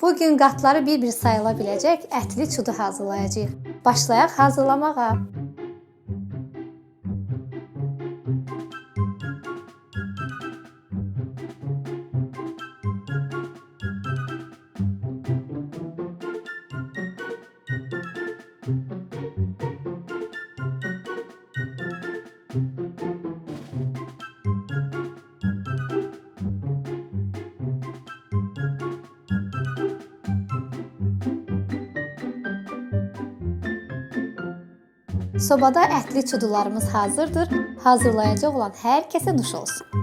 Bu gün qatları bir-bir sayıla biləcək ətli çudu hazırlayacağıq. Başlayaq hazırlamağa. Sobada ətli çudularımız hazırdır. Hazırlayacaq olan hər kəsə nuş olsun.